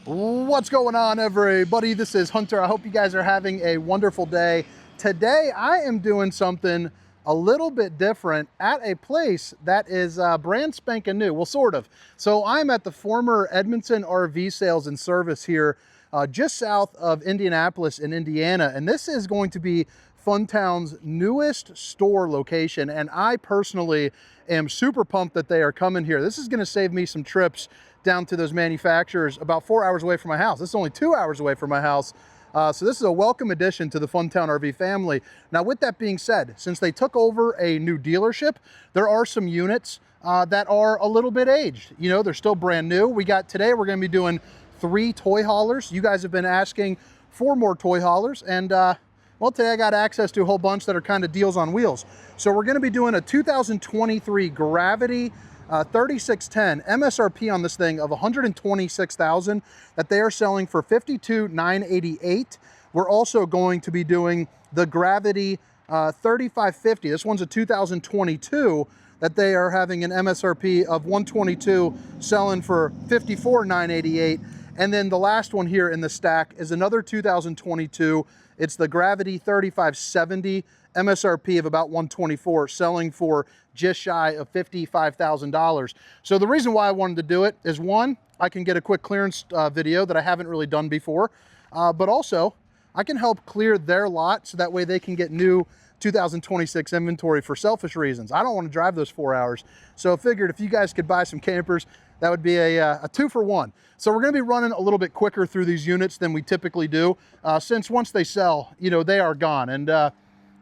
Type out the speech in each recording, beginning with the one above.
What's going on, everybody? This is Hunter. I hope you guys are having a wonderful day. Today I am doing something a little bit different at a place that is brand spanking new. Well, sort of. So I'm at the former Edmondson RV Sales and Service here just south of Indianapolis in Indiana, and this is going to be Funtown's newest store location, and I personally am super pumped that they are coming here. This is going to save me some trips down to those manufacturers about 4 hours away from my house. This is only 2 hours away from my house. So this is a welcome addition to the Funtown RV family. Now, with that being said, since they took over a new dealership, there are some units that are a little bit aged. You know, they're still brand new. Today we're going to be doing 3 toy haulers. You guys have been asking for more toy haulers, and well, today I got access to a whole bunch that are kind of deals on wheels. So we're going to be doing a 2023 Gravity 3610 MSRP on this thing of $126,000 that they are selling for $52,988. We're also going to be doing the Gravity 3550. This one's a 2022 that they are having an MSRP of $122, selling for $54,988. And then the last one here in the stack is another 2022. It's the Gravity 3570, MSRP of about $124, selling for just shy of $55,000. So the reason why I wanted to do it is, one, I can get a quick clearance video that I haven't really done before, but also I can help clear their lot so that way they can get new 2026 inventory for selfish reasons. I don't want to drive those 4 hours. So I figured if you guys could buy some campers, that would be a 2-for-1. So we're going to be running a little bit quicker through these units than we typically do, since once they sell, you know, they are gone. And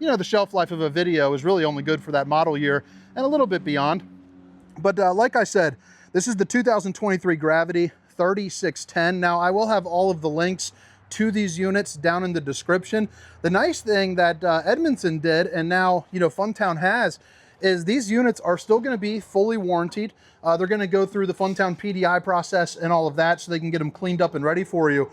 you know, the shelf life of a video is really only good for that model year and a little bit beyond. But like I said, this is the 2023 Gravity 3610. Now, I will have all of the links to these units down in the description. The nice thing that Edmondson did, and now, you know, Funtown has, is these units are still going to be fully warranted. They're going to go through the Funtown PDI process and all of that so they can get them cleaned up and ready for you.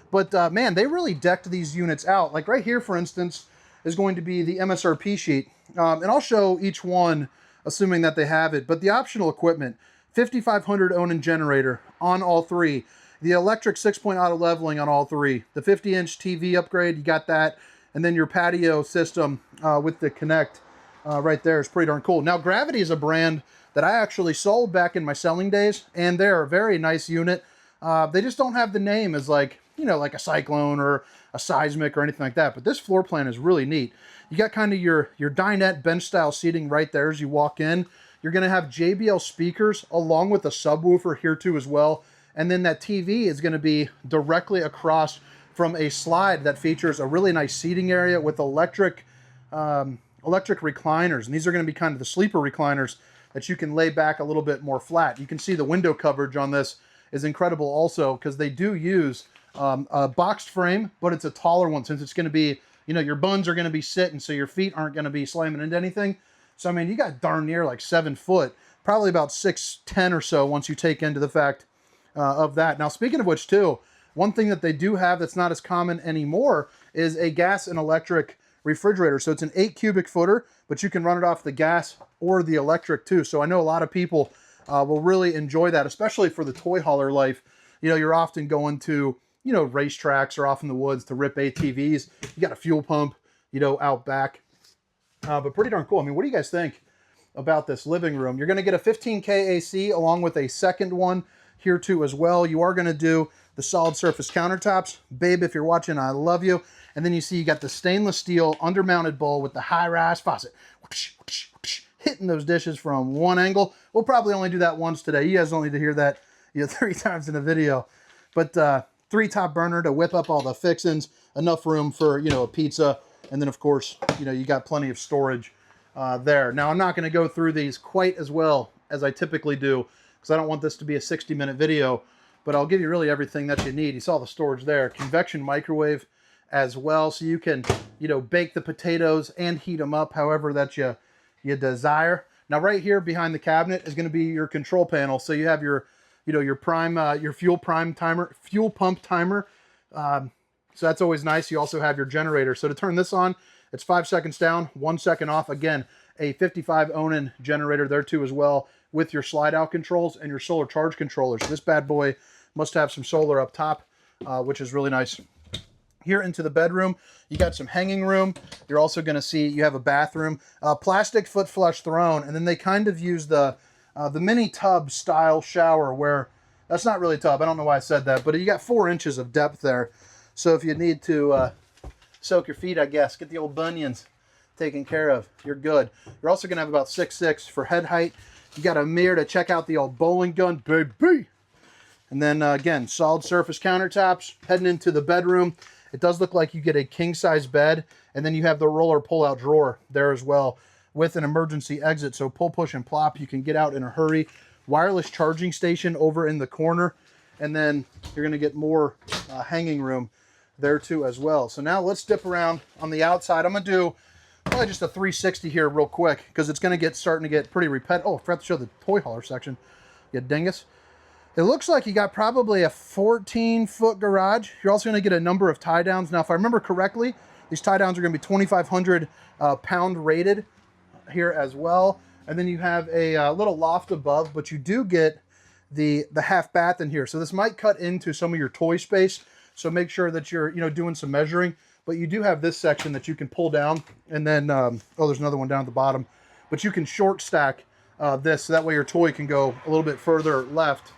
But man, they really decked these units out. Like right here, for instance, is going to be the MSRP sheet. And I'll show each one, assuming that they have it. But the optional equipment, 5500 Onan generator on all 3. The electric 6-point auto leveling on all 3. The 50-inch TV upgrade, you got that. And then your patio system with the Connect right there is pretty darn cool. Now, Gravity is a brand that I actually sold back in my selling days, and they're a very nice unit. They just don't have the name as, like, you know, like a Cyclone or a Seismic or anything like that. But this floor plan is really neat. You got kind of your dinette bench style seating right there as you walk in. You're going to have JBL speakers along with a subwoofer here too as well. And then that TV is going to be directly across from a slide that features a really nice seating area with electric recliners. And these are going to be kind of the sleeper recliners that you can lay back a little bit more flat. You can see the window coverage on this is incredible also, because they do use a boxed frame, but it's a taller one since it's going to be, you know, your buns are going to be sitting, so your feet aren't going to be slamming into anything. So, I mean, you got darn near like 7 foot, probably about 6'10" or so once you take into the fact of that. Now, speaking of which too, one thing that they do have that's not as common anymore is a gas and electric refrigerator. So it's an 8 cubic footer, but you can run it off the gas or the electric too. So I know a lot of people will really enjoy that, especially for the toy hauler life. You know, you're often going to, you know, racetracks or off in the woods to rip ATVs. You got a fuel pump, you know, out back. But pretty darn cool. I mean, what do you guys think about this living room? You're going to get a 15K AC along with a second one here too as well. You are going to do the solid surface countertops. Babe, if you're watching, I love you. And then you see you got the stainless steel undermounted bowl with the high-rise faucet. Whoosh, whoosh, whoosh, hitting those dishes from one angle. We'll probably only do that once today. You guys don't need to hear that, you know, 3 times in a video. But 3 top burner to whip up all the fixings. Enough room for, you know, a pizza. And then, of course, you know, you got plenty of storage there. Now, I'm not going to go through these quite as well as I typically do, because I don't want this to be a 60-minute video, but I'll give you really everything that you need. You saw the storage there. Convection microwave as well, so you can, you know, bake the potatoes and heat them up however that you desire. Now, right here behind the cabinet is going to be your control panel. So you have your, you know, your prime, your fuel pump timer. So that's always nice. You also have your generator. So to turn this on, it's 5 seconds down, 1 second off. Again, a 55 Onan generator there too as well, with your slide out controls and your solar charge controllers. This bad boy Must have some solar up top, which is really nice. Here into the bedroom, you got some hanging room. You're also going to see you have a bathroom, plastic foot flush throne, and then they kind of use the mini tub style shower where that's not really a tub. I don't know why I said that, but you got 4 inches of depth there. So if you need to soak your feet, I guess, get the old bunions taken care of, you're good. You're also going to have about 6'6" for head height. You got a mirror to check out the old bowling gun, baby. And then again, solid surface countertops. Heading into the bedroom, it does look like you get a king size bed, and then you have the roller pull out drawer there as well with an emergency exit. So pull, push, and plop, you can get out in a hurry. Wireless charging station over in the corner, and then you're going to get more hanging room there too as well. So now let's dip around on the outside. I'm going to do probably just a 360 here real quick because it's going to starting to get pretty repetitive. Oh, I forgot to show the toy hauler section. You dingus. It looks like you got probably a 14-foot garage. You're also going to get a number of tie downs. Now, if I remember correctly, these tie downs are going to be 2,500 pound rated here as well. And then you have a little loft above, but you do get the half bath in here. So this might cut into some of your toy space. So make sure that you're doing some measuring. But you do have this section that you can pull down, and then oh, there's another one down at the bottom. But you can short stack this, so that way your toy can go a little bit further left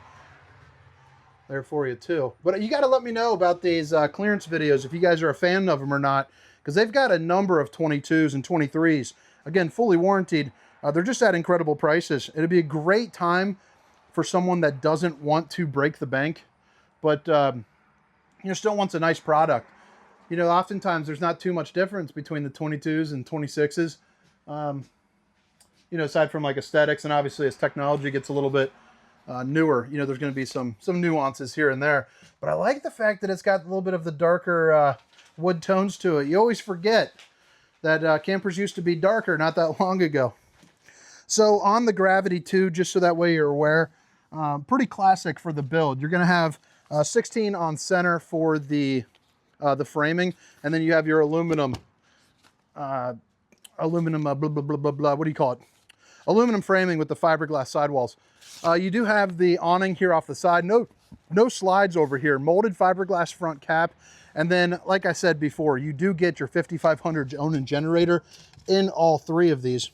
there for you too. But you got to let me know about these clearance videos if you guys are a fan of them or not, because they've got a number of 22s and 23s. Again, fully warranted. They're just at incredible prices. It'd be a great time for someone that doesn't want to break the bank, but still wants a nice product. Oftentimes there's not too much difference between the 22s and 26s. Aside from like aesthetics, and obviously as technology gets a little bit newer, there's going to be some nuances here and there. But I like the fact that it's got a little bit of the darker wood tones to it. You always forget that campers used to be darker not that long ago. So on the Gravity too, just so that way you're aware, pretty classic for the build. You're going to have 16 on center for the framing, and then you have your aluminum blah, blah, blah, blah, blah, what do you call it? Aluminum framing with the fiberglass sidewalls. You do have the awning here off the side. No slides over here. Molded fiberglass front cap. And then, like I said before, you do get your 5500 Onan generator in all 3 of these.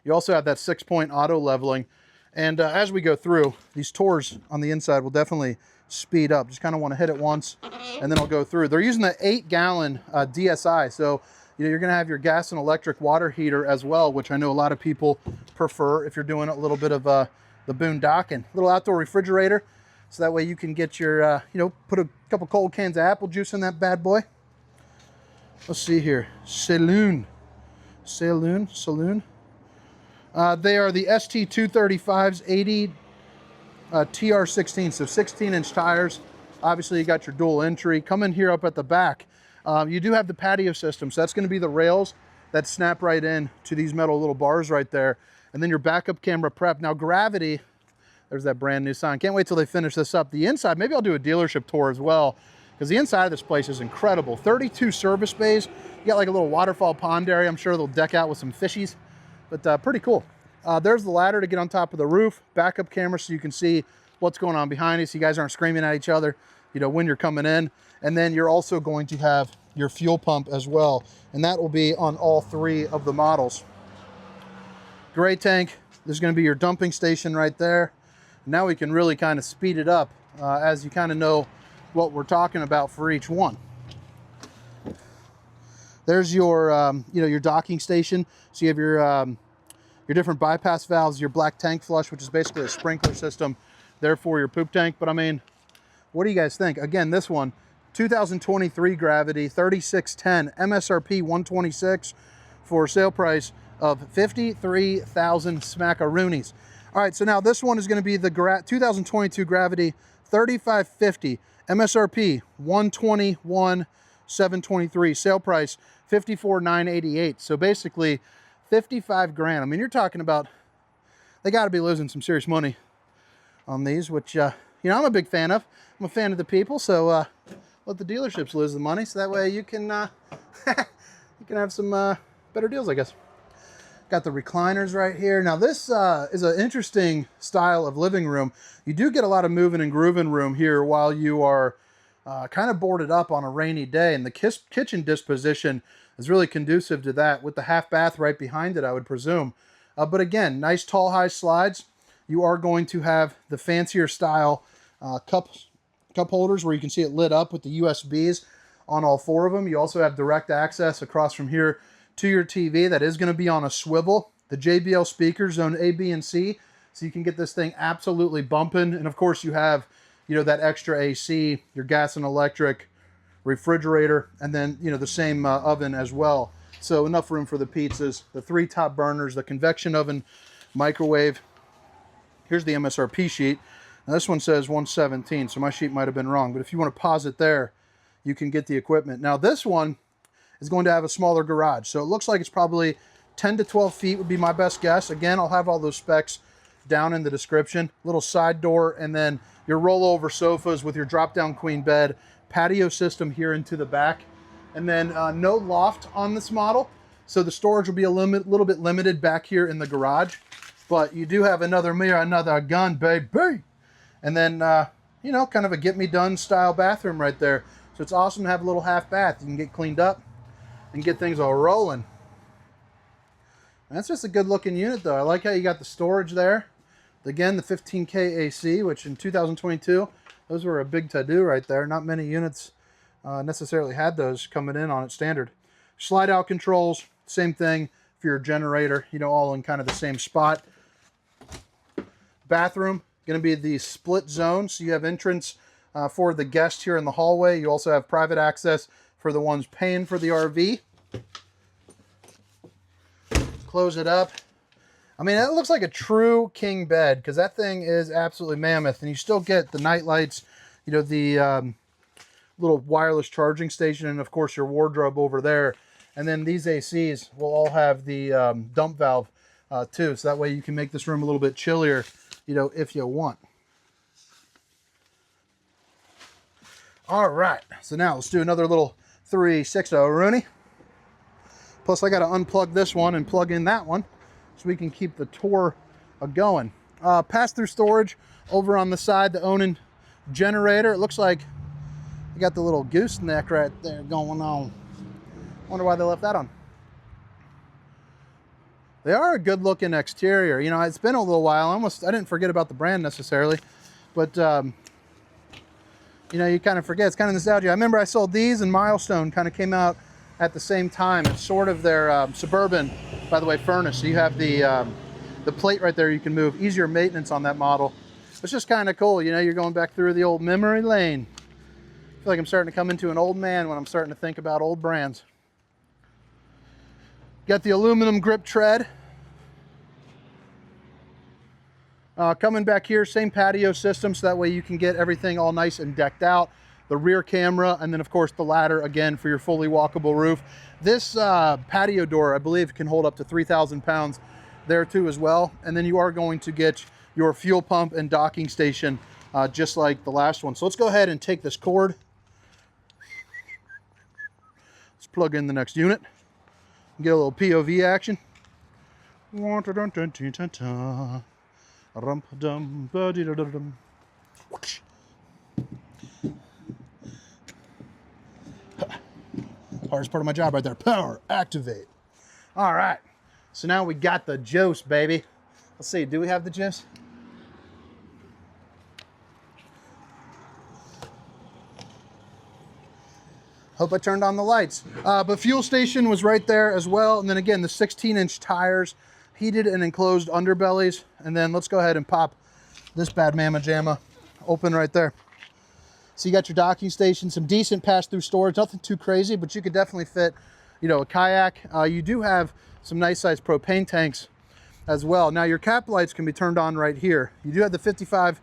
You also have that 6-point auto leveling. And as we go through, these tours on the inside will definitely speed up. Just kind of want to hit it once, and then I'll go through. They're using the 8-gallon DSI. So you're going to have your gas and electric water heater as well, which I know a lot of people prefer if you're doing a little bit of the boondocking. Little outdoor refrigerator, so that way you can get your, put a couple cold cans of apple juice in that bad boy. Let's see here. Saloon. They are the ST235s 80 TR16, so 16-inch tires. Obviously, you got your dual entry. Come in here up at the back. You do have the patio system, so that's going to be the rails that snap right in to these metal little bars right there. And then your backup camera prep. Now, Gravity, there's that brand new sign. Can't wait till they finish this up. The inside, maybe I'll do a dealership tour as well, because the inside of this place is incredible. 32 service bays. You got like a little waterfall pond area. I'm sure they'll deck out with some fishies, but pretty cool. There's the ladder to get on top of the roof. Backup camera so you can see what's going on behind you, so you guys aren't screaming at each other, when you're coming in. And then you're also going to have your fuel pump as well, and that will be on all 3 of the models. Gray tank. There's going to be your dumping station right there. Now we can really kind of speed it up as you kind of know what we're talking about for each one. There's your your docking station. So you have your different bypass valves, your black tank flush, which is basically a sprinkler system there for your poop tank. But I mean, what do you guys think? Again, this one, 2023 Gravity, 3610, MSRP 126 for sale price of 53,000 smackaroonies. All right, so now this one is going to be the 2022 Gravity 3550, MSRP 121,723, sale price 54,988. So basically 55 grand. I mean, you're talking about, they got to be losing some serious money on these, which I'm a big fan of. I'm a fan of the people, so let the dealerships lose the money, so that way you can you can have some better deals, I guess. Got the recliners right here. Now this is an interesting style of living room. You do get a lot of moving and grooving room here while you are kind of boarded up on a rainy day, and the kitchen disposition is really conducive to that with the half bath right behind it, I would presume. But again, nice tall high slides. You are going to have the fancier style cup holders where you can see it lit up with the USBs on all 4 of them. You also have direct access across from here to your TV that is going to be on a swivel. The JBL speakers, zone A, B, and C, so you can get this thing absolutely bumping. And of course you have, you know, that extra AC, your gas and electric refrigerator, and then, you know, the same oven as well. So enough room for the pizzas, the 3 top burners, the convection oven, microwave. Here's the MSRP sheet. Now this one says 117, so my sheet might have been wrong, but if you want to pause it there, you can get the equipment. Now this one is going to have a smaller garage, so it looks like it's probably 10 to 12 feet would be my best guess. Again, I'll have all those specs down in the description. Little side door, and then your rollover sofas with your drop-down queen bed, patio system here into the back, and then no loft on this model, so the storage will be a little bit limited back here in the garage, but you do have another mirror, another gun, baby. And then, you know, kind of a get-me-done style bathroom right there. So it's awesome to have a little half bath. You can get cleaned up and get things all rolling. That's just a good-looking unit, though. I like how you got the storage there. Again, the 15K AC, which in 2022, those were a big to-do right there. Not many units necessarily had those coming in on it standard. Slide-out controls, same thing for your generator, you know, all in kind of the same spot. Bathroom, going to be the split zone, so you have entrance for the guest here in the hallway. You also have private access for the ones paying for the RV. Close it up. I mean, it looks like a true king bed because that thing is absolutely mammoth, and you still get the night lights, you know, the little wireless charging station, and of course your wardrobe over there. And then these ACs will all have the dump valve too, so that way you can make this room a little bit chillier, you know, if you want. All right, so now let's do another little 360 Rooney. Plus I got to unplug this one and plug in that one so we can keep the tour going. Pass-through storage over on the side, the Onan generator. It looks like you got the little gooseneck right there going on. Wonder why they left that on. They are a good looking exterior. You know, it's been a little while. I didn't forget about the brand necessarily, but you know, you kind of forget. It's kind of nostalgia. I remember I sold these, and Milestone kind of came out at the same time. It's sort of their Suburban, by the way, furnace. So you have the plate right there you can move. Easier maintenance on that model. It's just kind of cool. You know, you're going back through the old memory lane. I feel like I'm starting to come into an old man when I'm starting to think about old brands. Got the aluminum grip tread. Coming back here, same patio system, so that way you can get everything all nice and decked out. The rear camera, and then of course the ladder again for your fully walkable roof. This patio door, I believe, can hold up to 3,000 pounds there too as well. And then you are going to get your fuel pump and docking station just like the last one. So let's go ahead and take this cord. Let's plug in the next unit. Get a little POV action. Hardest part of my job right there. Power activate. All right. So now we got the juice, baby. Let's see. Do we have the juice? Hope I turned on the lights. But fuel station was right there as well. And then again, the 16-inch tires, heated and enclosed underbellies. And then let's go ahead and pop this bad mamma jamma open right there. So you got your docking station, some decent pass-through storage, nothing too crazy, but you could definitely fit, you know, a kayak. You do have some nice sized propane tanks as well. Now your cap lights can be turned on right here. You do have the 55,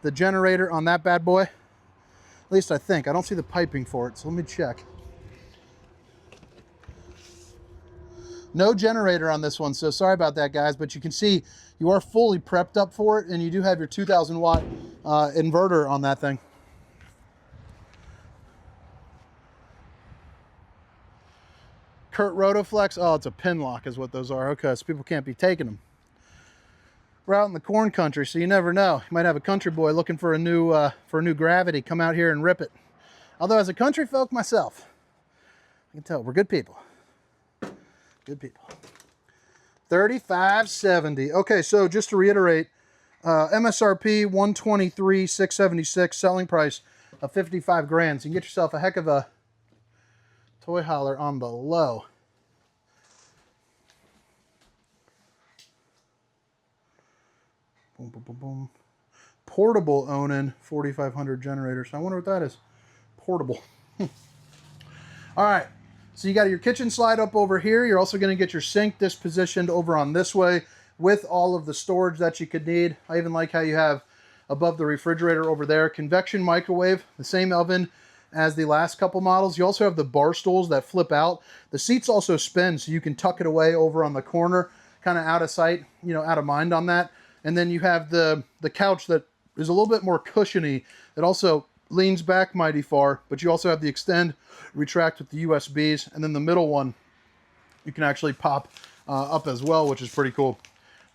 the generator on that bad boy. At least I think. I don't see the piping for it, so let me check. No generator on this one, so sorry about that, guys, but you can see you are fully prepped up for it, and you do have your 2,000 watt inverter on that thing. Kurt Rotoflex. Oh, it's a pin lock is what those are. Okay, so people can't be taking them. We're out in the corn country, so you never know. You might have a country boy looking for a new gravity. Come out here and rip it. Although as a country folk myself, I can tell we're good people. Good people. 3570. Okay, so just to reiterate, MSRP 123,676, selling price of 55 grand. So you can get yourself a heck of a toy hauler on the low. Boom, boom, boom, boom. Portable Onan 4500 generator. So I wonder what that is. Portable. All right. So you got your kitchen slide up over here. You're also going to get your sink dispositioned over on this way with all of the storage that you could need. I even like how you have above the refrigerator over there, convection microwave, the same oven as the last couple models. You also have the bar stools that flip out. The seats also spin, so you can tuck it away over on the corner, kind of out of sight, you know, out of mind on that. And then you have the couch that is a little bit more cushiony. It also leans back mighty far, but you also have the extend, retract with the USBs, and then the middle one you can actually pop up as well, which is pretty cool.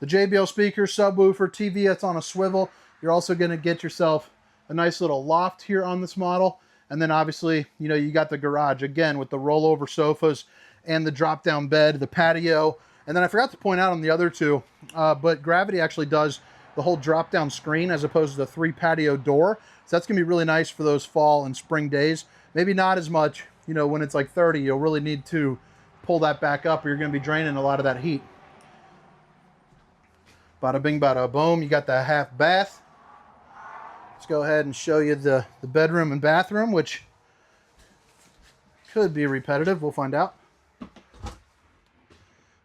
The JBL speaker, subwoofer, TV that's on a swivel. You're also going to get yourself a nice little loft here on this model. And then obviously, you know, you got the garage again with the rollover sofas and the drop down bed, the patio. And then I forgot to point out on the other two, but Gravity actually does the whole drop down screen as opposed to the 3 patio door. So that's gonna be really nice for those fall and spring days. Maybe not as much, you know, when it's like 30, you'll really need to pull that back up or you're gonna be draining a lot of that heat. Bada bing, bada boom. You got the half bath. Let's go ahead and show you the bedroom and bathroom, which could be repetitive. We'll find out.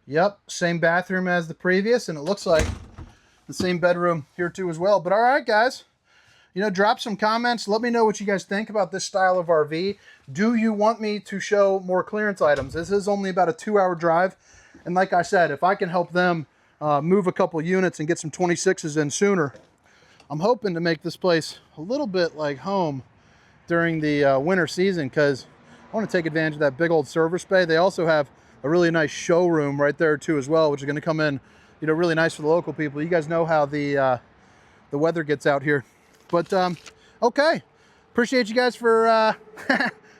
Yep, same bathroom as the previous, and it looks like the same bedroom here too as well. But all right, guys, you know, drop some comments. Let me know what you guys think about this style of RV. Do you want me to show more clearance items? This is only about a 2-hour drive. And like I said, if I can help them move a couple units and get some 26s in sooner, I'm hoping to make this place a little bit like home during the winter season, because I want to take advantage of that big old service bay. They also have a really nice showroom right there too as well, which is going to come in, you know, really nice for the local people. You guys know how the weather gets out here. But okay, appreciate you guys for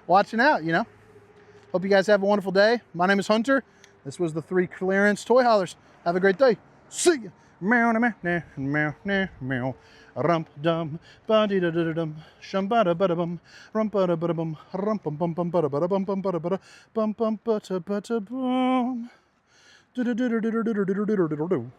watching out, you know. Hope you guys have a wonderful day. My name is Hunter. This was the 3 clearance toy haulers. Have a great day. See ya. Meow, meow, meow, meow, meow, meow. Rump dum, ba dee da da dum, shum ba da ba da bum, rump ba da ba da bum, rump bum bum bum ba da ba da bum bum ba da ba da bum bum ba da ba da bum. Do do do do do do do do do do do do.